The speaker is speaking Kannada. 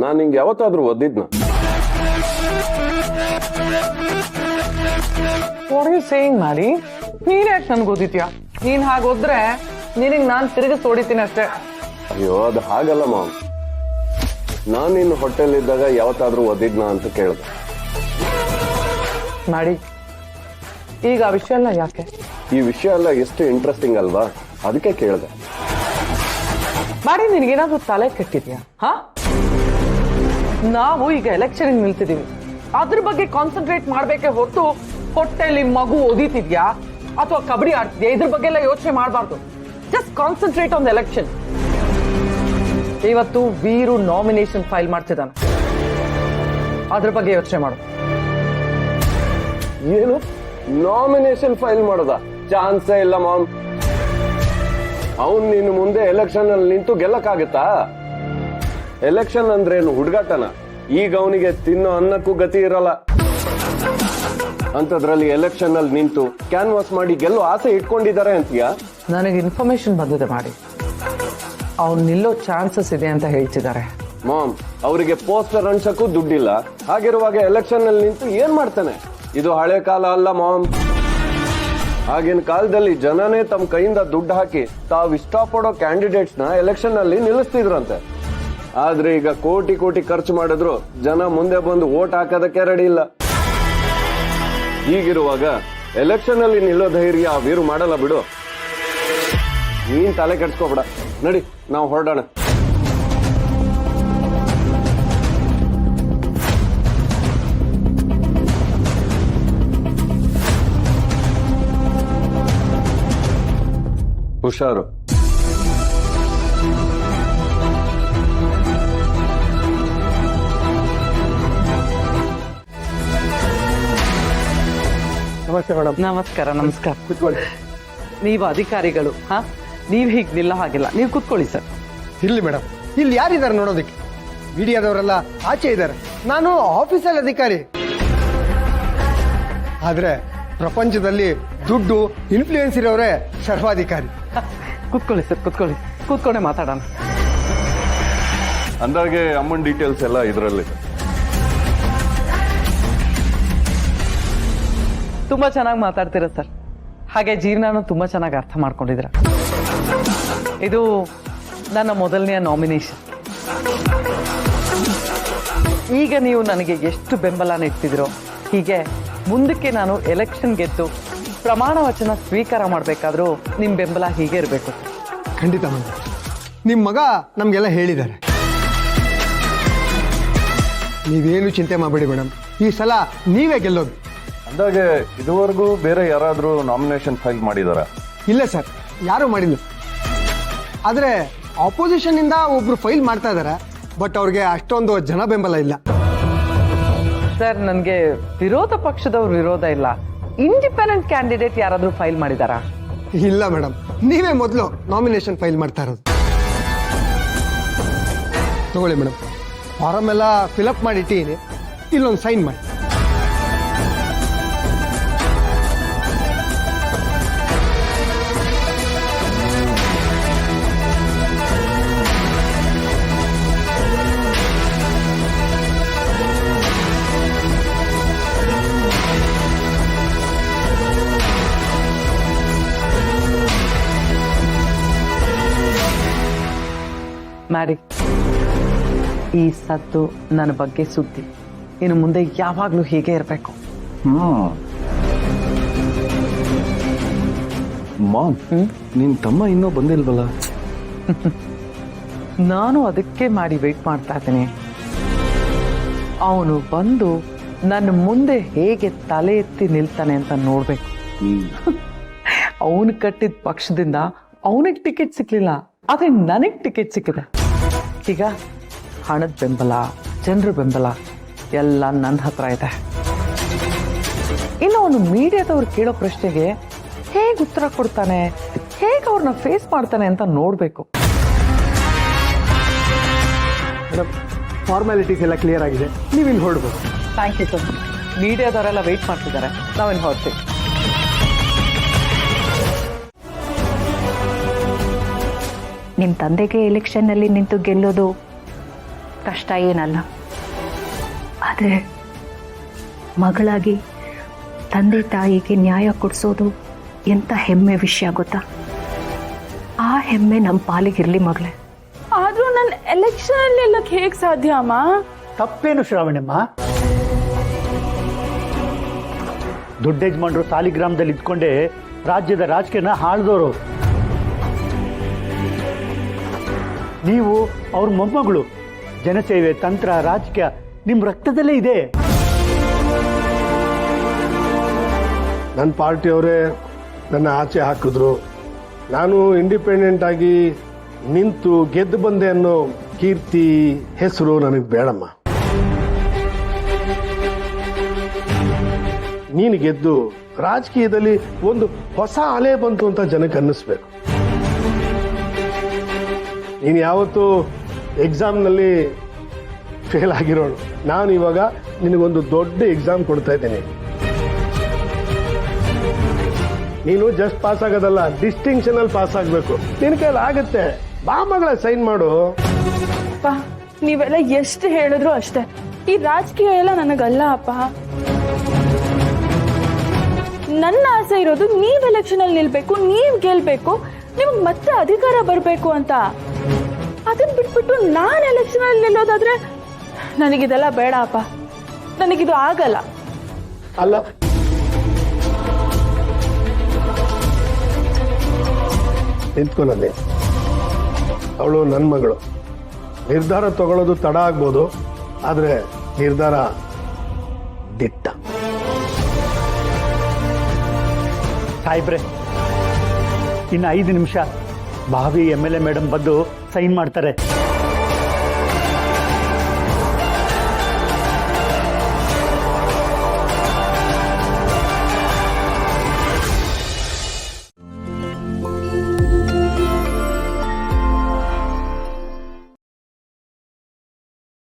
ನಾನು ನಿಂಗೆ ಯಾವತ್ತಾದ್ರೂ ಓದಿದ್ನ? ವಾಟ್ ಯು ಸೇಯಿಂಗ್ ಮಾಡಿ? ನೀನ್ ಯಾಕೆ ನನ್ಗೆ ಓದಿದ್ಯಾ? ನೀನ್ ಹಾಗೆ ಓದ್ರೆ ನಿನಗ್ ನಾನ್ ತಿರುಗಿಸ್ ಹೊಡಿತೀನಿ ಅಷ್ಟೇ. ಅಯ್ಯೋ ಅದು ಹಾಗಲ್ಲ ಮಾಮ್, ನಾನು ನಿನ್ನ ಹೊಟ್ಟೆಲಿದ್ದಾಗ ಯಾವತ್ತಾದ್ರೂ ಓದಿದ್ನ ಅಂತ ಕೇಳ್ದೆ. ಮಾಡಿ ಈಗ ಆ ವಿಷಯ ಎಲ್ಲ ಯಾಕೆ? ಈ ವಿಷಯ ಎಲ್ಲ ಎಷ್ಟು ಇಂಟ್ರೆಸ್ಟಿಂಗ್ ಅಲ್ವಾ, ಅದಕ್ಕೆ ಕೇಳ್ದೆ. ಮಾಡಿ ನಿನಗೇನಾದ್ರೂ ತಲೆ ಕೆಟ್ಟಿದ್ಯಾ? ಹಾ, ನಾವು ಈಗ ಎಲೆಕ್ಷನ್ ನಿಲ್ತಿದೀವಿ, ಅದ್ರ ಬಗ್ಗೆ ಕಾನ್ಸಂಟ್ರೇಟ್ ಮಾಡ್ಬೇಕೆ ಹೊರತು ಹೊಟ್ಟೆಲಿ ಮಗು ಓದಿತಿದ್ಯಾ ಅಥವಾ ಕಬಡ್ಡಿ ಆಡ್ತಿದ್ಯಾ ಇದ್ರ ಬಗ್ಗೆ ಎಲ್ಲ ಯೋಚನೆ ಮಾಡಬಾರ್ದು. Just concentrate on the election. ಇವತ್ತು ವೀರು ನಾಮಿನೇಷನ್ ಫೈಲ್ ಮಾಡ್ತಿದ್ದಾನೆ, ಅದ್ರ ಬಗ್ಗೆ ಯೋಚನೆ ಮಾಡು. ಏನು ನಾಮಿನೇಷನ್ ಫೈಲ್ ಮಾಡೋದ? ಚಾನ್ಸೇ ಇಲ್ಲ ಮಾಮ್. ಅವನ್ ನಿನ್ನ ಮುಂದೆ ಎಲೆಕ್ಷನ್ ಅಲ್ಲಿ ನಿಂತು ಗೆಲ್ಲಕ್ಕಾಗತ್ತಾ? ಎಲೆಕ್ಷನ್ ಅಂದ್ರೇನು ಹುಡುಗಾಟನ? ಈಗ ಅವನಿಗೆ ತಿನ್ನೋ ಅನ್ನಕ್ಕೂ ಗತಿ ಇರಲ್ಲ. ಅಂತದ್ರಲ್ಲಿ ಎಲೆಕ್ಷನ್ ಅಲ್ಲಿ ನಿಂತು ಕ್ಯಾನ್ವಾಸ್ ಮಾಡಿ ಗೆಲ್ಲೋ ಆಸೆ ಇಟ್ಕೊಂಡಿದ್ದಾರೆ ಅಂತೀಯಾ? ನನಗೆ ಇನ್ಫಾರ್ಮೇಶನ್ ಬಂದಿದೆ ಮಾಡಿ, ಅವ್ನು ನಿಲ್ಲೋ ಚಾನ್ಸಸ್ ಇದೆ ಅಂತ ಹೇಳ್ತಿದ್ದಾರೆ. ಮಾಮ್, ಅವರಿಗೆ ಪೋಸ್ಟರ್ ಅನ್ಸಕ್ಕೂ ದುಡ್ಡಿಲ್ಲ. ಹಾಗಿರುವಾಗ ಎಲೆಕ್ಷನ್ ಅಲ್ಲಿ ನಿಂತು ಏನ್ ಮಾಡ್ತಾನೆ? ಇದು ಹಳೆ ಕಾಲ ಅಲ್ಲ ಮಾಮ್. ಆಗಿನ ಕಾಲದಲ್ಲಿ ಜನನೇ ತಮ್ಮ ಕೈಯಿಂದ ದುಡ್ಡು ಹಾಕಿ ತಾವು ಇಷ್ಟಪಡೋ ಕ್ಯಾಂಡಿಡೇಟ್ಸ್ ನ ಎಲೆಕ್ಷನ್ ಅಲ್ಲಿ ನಿಲ್ಲಿಸ್ತಿದ್ರಂತೆ. ಆದ್ರೆ ಈಗ ಕೋಟಿ ಕೋಟಿ ಖರ್ಚು ಮಾಡಿದ್ರು ಜನ ಮುಂದೆ ಬಂದು ವೋಟ್ ಹಾಕೋದಕ್ಕೆ ರೆಡಿ ಇಲ್ಲ. ಹೀಗಿರುವಾಗ ಎಲೆಕ್ಷನ್ ಅಲ್ಲಿ ನಿಲ್ಲೋ ಧೈರ್ಯ ಆ ವೀರು ಮಾಡಲ್ಲ ಬಿಡು. ನೀನ್ ತಲೆ ಕೆಡ್ಸ್ಕೋಬೇಡ, ನಡಿ ನಾವು ಹೊರಡೋಣ. ಹುಷಾರು. ನಮಸ್ತೆ ಮೇಡಮ್. ನಮಸ್ಕಾರ. ನಮಸ್ಕಾರ. ಕೂತ್ಕೊಳ್ಳಿ. ನೀವು ಅಧಿಕಾರಿಗಳು, ಹಾ, ನೀವ್ ಹೀಗ್ ನಿಲ್ಲ ಹಾಗಿಲ್ಲ. ನೀವು ಕೂತ್ಕೊಳ್ಳಿ ಸರ್. ಇರ್ಲಿ ಮೇಡಮ್, ಇಲ್ಲಿ ಯಾರಿದ್ದಾರೆ ನೋಡೋದಕ್ಕೆ? ಮೀಡಿಯಾದವರೆಲ್ಲ ಆಚೆ ಇದ್ದಾರೆ, ನಾನು ಆಫೀಸಲ್ಲಿ ಅಧಿಕಾರಿ. ಆದ್ರೆ ಪ್ರಪಂಚದಲ್ಲಿ ದುಡ್ಡು ಇನ್ಫ್ಲೂಯೆನ್ಸ್ ಇರೋರೇ ಸರ್ವಾಧಿಕಾರಿ. ಕೂತ್ಕೊಳ್ಳಿ ಸರ್, ಕೂತ್ಕೊಳ್ಳಿ. ಕೂತ್ಕೊಂಡೆ ಮಾತಾಡೋಣ. ಅಂದಾಗೆ ಅಮ್ಮನ್ ಡೀಟೇಲ್ಸ್ ಎಲ್ಲ ಇದರಲ್ಲಿ. ತುಂಬಾ ಚೆನ್ನಾಗಿ ಮಾತಾಡ್ತೀರ ಸರ್. ಹಾಗೆ ಜೀವನನೂ ತುಂಬಾ ಚೆನ್ನಾಗಿ ಅರ್ಥ ಮಾಡ್ಕೊಂಡಿದ್ರ. ಇದು ನನ್ನ ಮೊದಲನೆಯ ನಾಮಿನೇಷನ್. ಈಗ ನೀವು ನನಗೆ ಎಷ್ಟು ಬೆಂಬಲ ನೀಡ್ತಿದ್ರೋ, ಹೀಗೆ ಮುಂದಕ್ಕೆ ನಾನು ಎಲೆಕ್ಷನ್ ಗೆದ್ದು ಪ್ರಮಾಣ ವಚನ ಸ್ವೀಕಾರ ಮಾಡಬೇಕಾದ್ರೂ ನಿಮ್ಮ ಬೆಂಬಲ ಹೀಗೆ ಇರಬೇಕು. ಖಂಡಿತ ಮೇಡಮ್, ನಿಮ್ಮ ಮಗ ನಮಗೆಲ್ಲ ಹೇಳಿದ್ದಾರೆ. ನೀವೇನು ಚಿಂತೆ ಮಾಡಬೇಡಿ ಮೇಡಮ್, ಈ ಸಲ ನೀವೇ ಗೆಲ್ಲೋದು. ಅಂದಾಗೆ ಇದುವರೆಗೂ ಬೇರೆ ಯಾರಾದ್ರೂ ನಾಮಿನೇಷನ್ ಫೈಲ್ ಮಾಡಿದಾರ? ಇಲ್ಲ ಸರ್, ಯಾರೂ ಮಾಡಿಲ್ಲ. ಆದರೆ ಆಪೋಸಿಷನ್ನಿಂದ ಒಬ್ರು ಫೈಲ್ ಮಾಡ್ತಾ ಇದ್ದಾರೆ, ಬಟ್ ಅವ್ರಿಗೆ ಅಷ್ಟೊಂದು ಜನ ಬೆಂಬಲ ಇಲ್ಲ. ಸರ್, ನನಗೆ ವಿರೋಧ ಪಕ್ಷದವ್ರ ವಿರೋಧ ಇಲ್ಲ. ಇಂಡಿಪೆಂಡೆಂಟ್ ಕ್ಯಾಂಡಿಡೇಟ್ ಯಾರಾದರೂ ಫೈಲ್ ಮಾಡಿದಾರಾ? ಇಲ್ಲ ಮೇಡಮ್, ನೀವೇ ಮೊದಲು ನಾಮಿನೇಷನ್ ಫೈಲ್ ಮಾಡ್ತಾ ಇರೋದು. ತಗೊಳ್ಳಿ ಮೇಡಮ್, ಫಾರಮ್ ಎಲ್ಲ ಫಿಲಪ್ ಮಾಡಿಟ್ಟಿದ್ದೀನಿ, ಇಲ್ಲೊಂದು ಸೈನ್ ಮಾಡಿ. ಮ್ಯಾರಿ, ಈ ಸದ್ದು ನನ್ನ ಬಗ್ಗೆ ಸುದ್ದಿ. ಇನ್ನು ಮುಂದೆ ಯಾವಾಗ್ಲೂ ಹೀಗೆ ಇರಬೇಕು. ಮಾಮ್, ನಿನ್ ತಮ್ಮ ಇನ್ನೂ ಬಂದಿಲ್ವಲ್ಲ? ನಾನು ಅದಕ್ಕೆ ಮಾಡಿ ವೇಟ್ ಮಾಡ್ತಾ ಇದ್ದೀನಿ. ಅವನು ಬಂದು ನನ್ನ ಮುಂದೆ ಹೇಗೆ ತಲೆ ಎತ್ತಿ ನಿಲ್ತಾನೆ ಅಂತ ನೋಡ್ಬೇಕು. ಅವನು ಕಟ್ಟಿದ ಪಕ್ಷದಿಂದ ಅವನಿಗೆ ಟಿಕೆಟ್ ಸಿಕ್ಲಿಲ್ಲ, ಆದ್ರೆ ನನಗೆ ಟಿಕೆಟ್ ಸಿಕ್ಕಿದೆ. ಈಗ ಹಣದ ಬೆಂಬಲ, ಜನರ ಬೆಂಬಲ ಎಲ್ಲ ನನ್ನ ಹತ್ರ ಇದೆ. ಇನ್ನು ಅವನು ಮೀಡಿಯಾದವ್ರು ಕೇಳೋ ಪ್ರಶ್ನೆಗೆ ಹೇಗೆ ಉತ್ತರ ಕೊಡ್ತಾನೆ, ಹೇಗೆ ಅವ್ರನ್ನ ಫೇಸ್ ಮಾಡ್ತಾನೆ ಅಂತ ನೋಡ್ಬೇಕು. ಮೇಡಮ್, ಫಾರ್ಮ್ಯಾಲಿಟೀಸ್ ಎಲ್ಲ ಕ್ಲಿಯರ್ ಆಗಿದೆ, ನೀವು ಇಲ್ಲಿ ಹೊರಡ್ಬೋದು. Thank you sir. ಮೀಡಿಯಾದವರೆಲ್ಲ ವೆಯ್ಟ್ ಮಾಡ್ತಿದ್ದಾರೆ, ನಾವಿನ್ನು ಹೊರಡ್ತೀವಿ. ನಿಮ್ಮ ತಂದೆಗೆ ಎಲೆಕ್ಷನ್ನಲ್ಲಿ ನಿಂತು ಗೆಲ್ಲೋದು ಕಷ್ಟ ಏನಲ್ಲ. ಆದರೆ ಮಗಳಾಗಿ ತಂದೆ ತಾಯಿಗೆ ನ್ಯಾಯ ಕೊಡಿಸೋದು ಎಂಥ ಹೆಮ್ಮೆ ವಿಷಯ ಗೊತ್ತಾ? ಆ ಹೆಮ್ಮೆ ನಮ್ಮ ಪಾಲಿಗಿರಲಿ ಮಗಳೇ. ಆದ್ರೂ ನನ್ನ ಎಲೆಕ್ಷನ್ ಅಲ್ಲಿ ಎಲ್ಲಕ್ಕೆ ಹೇಗೆ ಸಾಧ್ಯ ಅಮ್ಮ? ತಪ್ಪೇನು ಶ್ರಾವಣಮ್ಮ? ದೊಡ್ಡ ಯಜಮಾನ್ರು ಸಾಲಿಗ್ರಾಮದಲ್ಲಿ ಇದ್ಕೊಂಡೆ ರಾಜ್ಯದ ರಾಜಕೀಯನ ಆಳ್ದೋರು. ನೀವು ಅವ್ರ ಮೊಮ್ಮಗಳು. ಜನಸೇವೆ, ತಂತ್ರ, ರಾಜಕೀಯ ನಿಮ್ಮ ರಕ್ತದಲ್ಲೇ ಇದೆ. ನನ್ನ ಪಾರ್ಟಿಯವರೇ ನನ್ನ ಆಚೆ ಹಾಕಿದ್ರು. ನಾನು ಇಂಡಿಪೆಂಡೆಂಟ್ ಆಗಿ ನಿಂತು ಗೆದ್ದು ಬಂದೆ ಅನ್ನೋ ಕೀರ್ತಿ, ಹೆಸರು ನನಗೆ ಬೇಡಮ್ಮ. ನೀನು ಗೆದ್ದು ರಾಜಕೀಯದಲ್ಲಿ ಒಂದು ಹೊಸ ಅಲೆ ಬಂತು ಅಂತ ಜನಕ್ಕೆ ಅನ್ನಿಸ್ಬೇಕು. ನೀನು ಯಾವತ್ತೂ ಎಕ್ಸಾಮ್ನಲ್ಲಿ ಫೇಲ್ ಆಗಿರೋಳು. ನಾನು ಇವಾಗ ನಿನಗೊಂದು ದೊಡ್ಡ ಎಕ್ಸಾಮ್ ಕೊಡ್ತಾ ಇದ್ದೇನೆ. ನೀನು ಜಸ್ಟ್ ಪಾಸ್ ಆಗೋದಲ್ಲ, ಡಿಸ್ಟಿಂಕ್ಷನ್ ಅಲ್ಲಿ ಪಾಸ್ ಆಗಬೇಕು. ನಿನ್ನ ಕೈಲಿ ಆಗುತ್ತೆ. ಬಾ ಮಗಳ, ಸೈನ್ ಮಾಡು. ಅಪ್ಪ, ನೀವೆಲ್ಲ ಎಷ್ಟು ಹೇಳಿದ್ರು ಅಷ್ಟೇ. ಈ ರಾಜಕೀಯ ಎಲ್ಲ ನನಗಲ್ಲ ಅಪ್ಪ. ನನ್ನ ಆಸೆ ಇರೋದು ನೀವ್ ಎಲೆಕ್ಷನ್ ಅಲ್ಲಿ ನಿಲ್ಬೇಕು, ನೀವ್ ಗೆಲ್ಬೇಕು, ನಿಮ್ಗೆ ಮತ್ತೆ ಅಧಿಕಾರ ಬರಬೇಕು ಅಂತ. ಅದನ್ನ ಬಿಟ್ಬಿಟ್ಟು ನಾನು ಎಲೆಕ್ಷನ್ ಅಲ್ಲಿ ನಿಲ್ಲೋದಾದ್ರೆ ನನಗಿದೆಲ್ಲ ಬೇಡ ಅಪ್ಪ. ನನಗಿದು ಆಗಲ್ಲ. ಅಲ್ಲ, ನಿಂತ್ಕೊಳ್ಳಿ. ಅವಳು ನನ್ನ ಮಗಳು. ನಿರ್ಧಾರ ತಗೊಳ್ಳೋದು ತಡ ಆಗ್ಬೋದು, ಆದ್ರೆ ನಿರ್ಧಾರ ದಿಟ್ಟ. ಸಾಯಿಬ್ರೆ, ಇನ್ನು 5 ನಿಮಿಷ ಭಾವಿ MLA ಮೇಡಮ್ ಬಂದು ಸೈನ್ ಮಾಡ್ತಾರೆ.